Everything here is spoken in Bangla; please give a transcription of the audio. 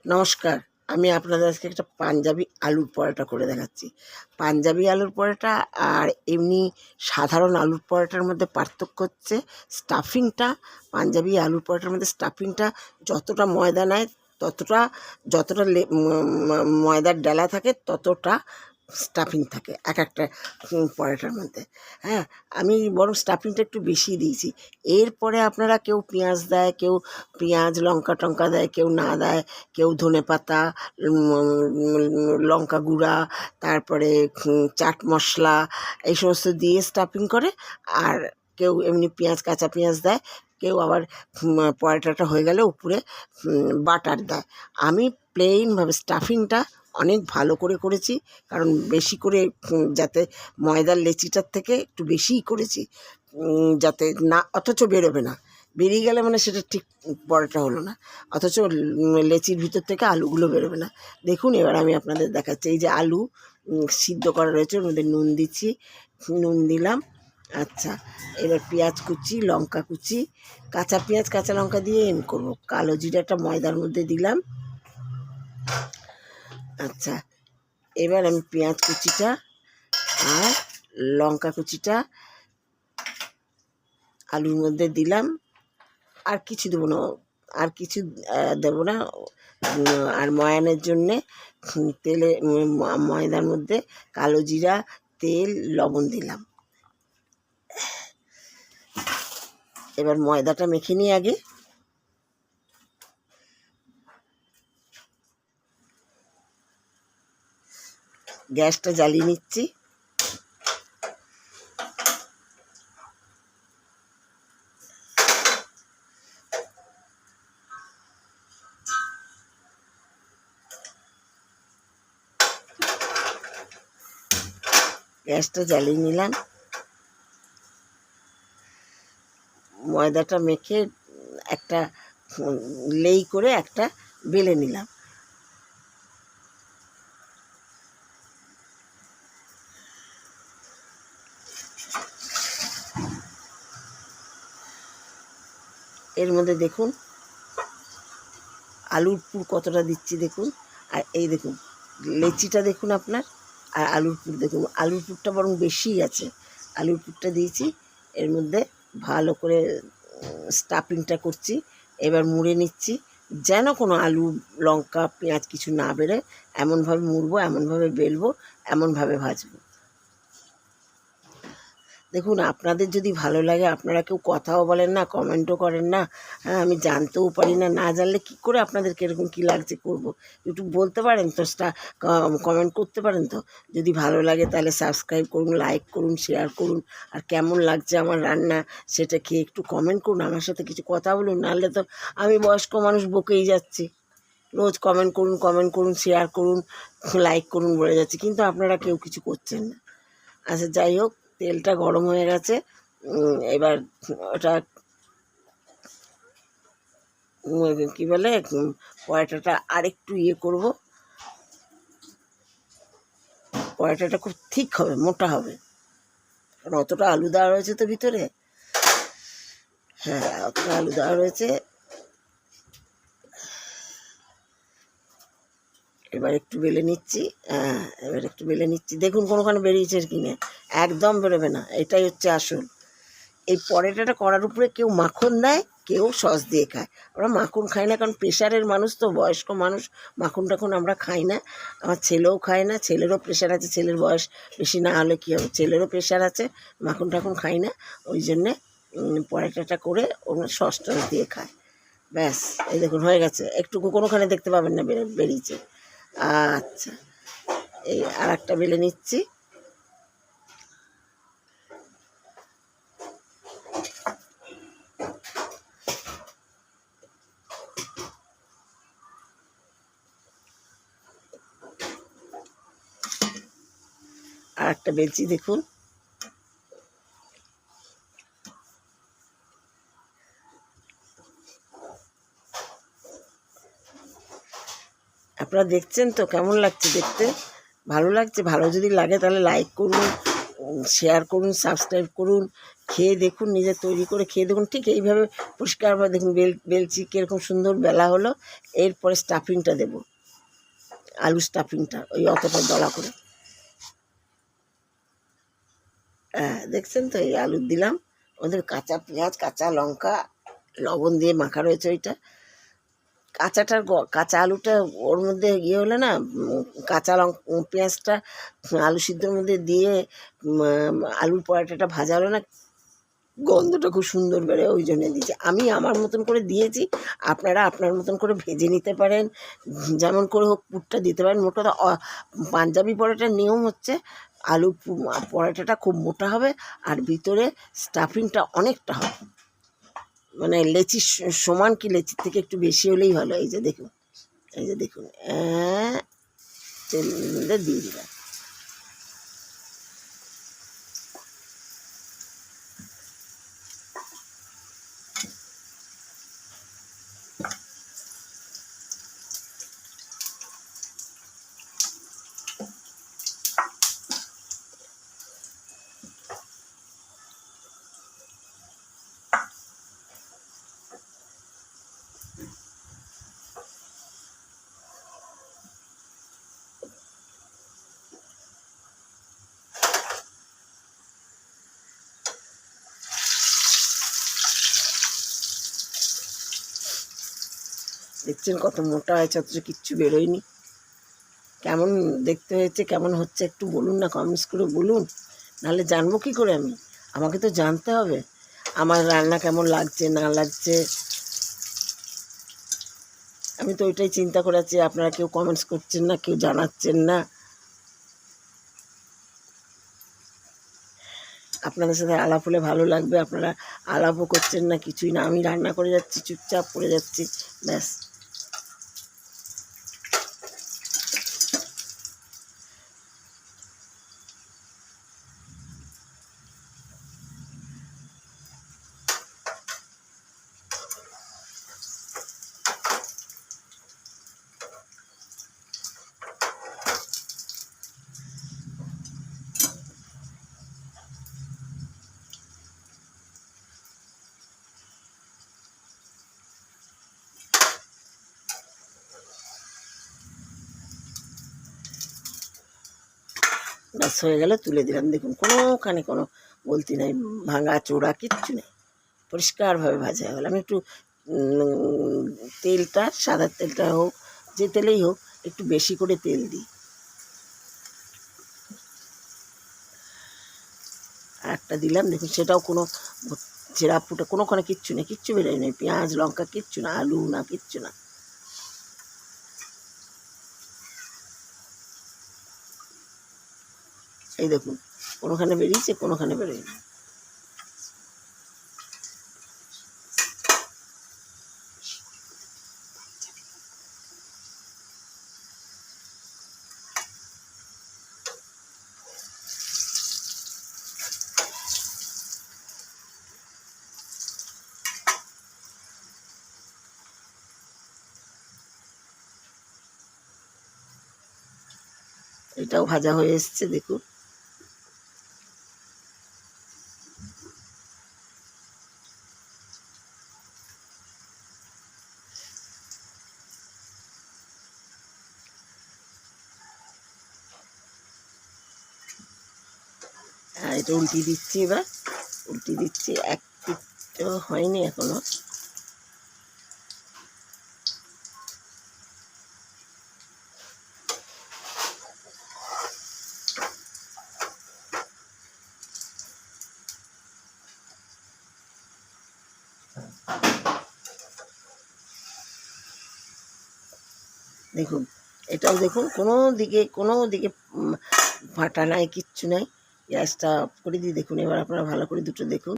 নমস্কার, আমি আপনাদের আজকে একটা পাঞ্জাবি আলুর পরোটা করে দেখাচ্ছি। পাঞ্জাবি আলুর পরোটা আর এমনি সাধারণ আলুর পরোটার মধ্যে পার্থক্য হচ্ছে স্টাফিংটা। পাঞ্জাবি আলুর পরোটার মধ্যে স্টাফিংটা যতটা ময়দা নেয় ততটা, যতটা ময়দার ডেলা থাকে ততটা স্টাফিং থাকে এক একটা পরোটার মধ্যে। হ্যাঁ, আমি বরং স্টাফিংটা একটু বেশি দিয়েছি। এরপরে আপনারা কেউ পেঁয়াজ দেয়, কেউ পেঁয়াজ লঙ্কা টঙ্কা দেয়, কেউ না দেয়, কেউ ধনেপাতা, লঙ্কা গুঁড়া, তারপরে চাট মশলা এই সমস্ত দিয়ে স্টাফিং করে। আর কেউ এমনি পেঁয়াজ, কাঁচা পেঁয়াজ দেয়, কেউ আবার পরোটাটা হয়ে গেলে উপরে বাটার দেয়। আমি প্লেনভাবে স্টাফিংটা অনেক ভালো করে করেছি, কারণ বেশি করে যাতে ময়দার লেচিটার থেকে একটু বেশিই করেছি, যাতে না অথচ বেরোবে না, বেরিয়ে গেলে মানে সেটা ঠিক পরোটা হলো না, অথচ লেচির ভিতর থেকে আলুগুলো বেরোবে না। দেখুন, এবার আমি আপনাদের দেখাচ্ছি। এই যে আলু সিদ্ধ করা রয়েছে, ওর মধ্যে নুন দিচ্ছি, নুন দিলাম। আচ্ছা, এবার পেঁয়াজ কুচি, লঙ্কা কুচি, কাঁচা পেঁয়াজ কাঁচা লঙ্কা দিয়ে করবো। কালো জিরাটা ময়দার মধ্যে দিলাম। আচ্ছা, এবার আমি পেঁয়াজ কুচিটা আর লঙ্কা কুচিটা আলুর মধ্যে দিলাম। আর কিছু দেবো না, আর কিছু দেবো না। আর ময়ানের জন্যে তেলে ময়দার মধ্যে কালো জিরা, তেল, লবণ দিলাম। এবার ময়দাটা মেখে নিই আগে। গ্যাসটা জ্বালিয়ে নিচ্ছি। গ্যাসটা জ্বালিয়ে নিলাম। ময়দাটা মেখে একটা লেই করে একটা বেলে নিলাম। এর মধ্যে দেখুন আলুর পুর কতটা দিচ্ছি দেখুন। আর এই দেখুন লেচিটা দেখুন আপনার, আর আলুর পুর দেখুন, আলুর পুরটা বরং বেশিই আছে। আলুর পুরটা দিয়েছি, এর মধ্যে ভালো করে স্টাফিংটা করছি। এবার মুড়ে নিচ্ছি, যেন কোনো আলু লঙ্কা পেঁয়াজ কিছু না বেরোয়, এমনভাবে মুড়বো, এমনভাবে বেলবো, এমনভাবে ভাজবো। দেখুন, আপনাদের যদি ভালো লাগে, আপনারা কেউ কথাও বলেন না, কমেন্টও করেন না। হ্যাঁ, আমি জানতেও পারি না, না জানলে কী করে আপনাদের কীরকম কী লাগছে করব। একটু বলতে পারেন তো, কমেন্ট করতে পারেন তো। যদি ভালো লাগে তাহলে সাবস্ক্রাইব করুন, লাইক করুন, শেয়ার করুন। আর কেমন লাগছে আমার রান্না সেটা খেয়ে একটু কমেন্ট করুন, আমার সাথে কিছু কথা বলুন। নাহলে তো আমি বয়স্ক মানুষ, বকেই যাচ্ছি। রোজ কমেন্ট করুন, কমেন্ট করুন, শেয়ার করুন, লাইক করুন বলে যাচ্ছি, কিন্তু আপনারা কেউ কিছু করছেন না। আচ্ছা, যাই হোক, তেলটা গরম হয়ে গেছে। এবার ওটা কী বলে, পরোটাটা আরেকটু করব। পরোটাটা খুব ঠিক হবে, মোটা হবে, কারণ অতটা আলু দেওয়া রয়েছে তো ভিতরে। হ্যাঁ, অতটা আলু দেওয়া রয়েছে। এবার একটু বেলে নিচ্ছি। হ্যাঁ, এবার একটু বেলে নিচ্ছি। দেখুন কোনোখানে বেরিয়েছে কিনে, একদম বেরোবে না, এটাই হচ্ছে আসল। এই পরোটাটা করার উপরে কেউ মাখন দেয়, কেউ সস দিয়ে খায়। আমরা মাখন খাই না, কারণ প্রেশারের মানুষ তো, বয়স্ক মানুষ, মাখন টাখন আমরা খাই না। আমার ছেলেও খায় না, ছেলেরও প্রেশার আছে, ছেলের বয়স বেশি না হলে কী হবে, ছেলেরও প্রেশার আছে, মাখন টাখন খাই না। ওই জন্যে পরোটাটা করে ওরা সস টস দিয়ে খায়। ব্যাস, এই দেখুন হয়ে গেছে। একটু কোনোখানে দেখতে পাবেন না বেরিয়েছে। আচ্ছা, এই আর একটা বেলে নিচ্ছি। আর একটা বেলছি দেখুন। আপনারা দেখছেন তো কেমন লাগছে দেখতে? ভালো লাগছে? ভালো যদি লাগে তাহলে লাইক করুন, শেয়ার করুন, সাবস্ক্রাইব করুন, খেয়ে দেখুন, নিজে তৈরি করে খেয়ে দেখুন, ঠিক এইভাবে পরিষ্কারভাবে দেখুন বেলচি কীরকম সুন্দর বেলা হলো। এরপরে স্টাফিংটা দেব, আলু স্টাফিংটা ওই অতটা দলা করে। হ্যাঁ দেখছেন তো, এই আলু দিলাম, ওদের কাঁচা পেঁয়াজ কাঁচা লঙ্কা লবণ দিয়ে মাখা রয়েছে ওইটা। কাঁচা আলুটা ওর মধ্যে ইয়ে হলে না, কাঁচা পেঁয়াজটা আলু সিদ্ধর মধ্যে দিয়ে আলুর পরোটাটা ভাজা হলো না, গন্ধটা খুব সুন্দর বেড়ে, ওই জন্য দিয়েছি। আমি আমার মতন করে দিয়েছি, আপনারা আপনার মতন করে ভেজে নিতে পারেন, যেমন করে হোক পুরটা দিতে পারেন। মোটা পাঞ্জাবি পরোটার নিয়ম হচ্ছে আলু পরোটাটা খুব মোটা হবে আর ভিতরে স্টাফিংটা অনেকটা হবে, মানে লেচির সমান কি লেচির থেকে একটু বেশি হলেই ভালো। এই যে দেখুন, এই যে দেখুন, তেলের মধ্যে দিয়ে দিলাম। দেখছেন কত মোটা হয়েছে, অথচ কিচ্ছু বেরোয়নি। কেমন দেখতে হয়েছে, কেমন হচ্ছে একটু বলুন না, কমেন্টস করে বলুন, নাহলে জানবো কী করে আমি? আমাকে তো জানতে হবে আমার রান্না কেমন লাগছে না লাগছে। আমি তো ওইটাই চিন্তা করে আছি, আপনারা কেউ কমেন্টস করছেন না, কেউ জানাচ্ছেন না। আপনাদের সাথে আলাপ হলে ভালো লাগবে, আপনারা আলাপও করছেন না, কিছুই না। আমি রান্না করে যাচ্ছি, চুপচাপ করে যাচ্ছি, ব্যাস। ব্যাস হয়ে গেলে তুলে দিলাম। দেখুন কোনোখানে কোনো বলতি নাই, ভাঙা চোড়া কিচ্ছু নেই, পরিষ্কারভাবে ভাজা হয়ে গেল। আমি একটু তেলটা, সাদা তেলটা হোক যে তেলেই হোক, একটু বেশি করে তেল দিই। আর একটা দিলাম, দেখুন সেটাও কোনো ছেঁড়া ফুটা কোনোখানে কিচ্ছু নেই, কিচ্ছু বেরোয় নেই, পেঁয়াজ লঙ্কা কিচ্ছু না, আলু না, কিচ্ছু না। এই দেখুন কোনোখানে বেরিয়েছে, কোনোখানে বেরোয়নি। এটাও ভাজা হয়ে এসছে দেখুন। এটা উল্টি দিচ্ছি, এবার উল্টি দিচ্ছি, এক পিঠও হয়নি এখনো। দেখুন এটাও দেখুন, কোনো দিকে ফাটা নাই, কিচ্ছু নাই। গ্যাসটা অফ করে দিয়ে দেখুন, এবার আপনারা ভালো করে দুটো দেখুন।